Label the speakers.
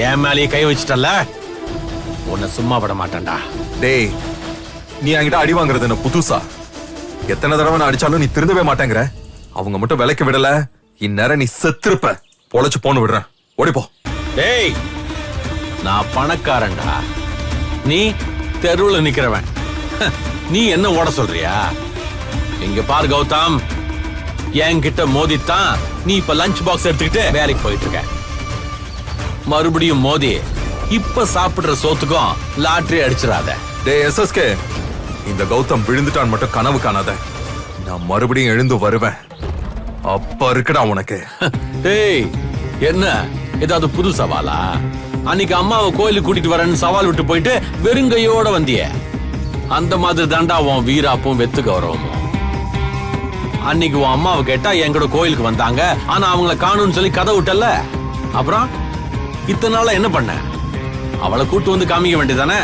Speaker 1: என் மேலேயே கை வச்சிட்டல்ல, உன்னை சும்மா விட மாட்டேன்டா.
Speaker 2: டேய், நீ என்கிட்ட அடி வாங்குறது என்ன புதுசா? எத்தனை தடவை நான் அடிச்சாலும் நீ திருந்தவே மாட்டேங்கிற. அவங்க மட்டும் விலைக்கு விடல, இந்நேரம் நீ செத்துருப்ப. பொழைச்சு போன்னு விடுறேன், ஓடிப்போ.
Speaker 1: டேய், நான் பணக்காரன்டா, நீ தெருவுல நிக்கிறவன். நீ என்ன ஓட சொல்றியா? இங்க பாரு கௌதம், என்கிட்ட மோதித்தான் நீ இப்ப லஞ்ச் பாக்ஸ் எடுத்துக்கிட்டு வேலைக்கு போயிட்டு இருக்க. மறுபடியும் மோதி இப்ப சாப்பிடுற சோத்துக்கும் லாட்டரி அடிச்சிடாத.
Speaker 2: டேய் எஸ்எஸ்கே, இந்த கௌதம் விழுந்துட்டான் மட்டும் கனவு காணாத. நான் மறுபடியும் எழுந்து வருவேன். அப்ப இருக்குடா உனக்கு.
Speaker 1: டேய், என்ன ஏதாவது புது சவாலா? அன்னைக்கு அம்மாவை கோயிலுக்கு கூட்டிட்டு வரேன்னு சவால் விட்டு போயிட்டு வெறுங்கையோட வந்திய. அந்த மாதிரி தாண்டா உன் வீராப்பும் வெத்து கௌரவமும். அன்னைக்கு உன் அம்மாவை கேட்டா எங்கூட கோயிலுக்கு வந்தாங்க, ஆனா அவங்கள காணும்னு சொல்லி கதை விட்டல. அப்புறம் இத்தனை நாளா என்ன பண்ண? அவளை கூட்டு வந்து காமிக்க வேண்டியதானே?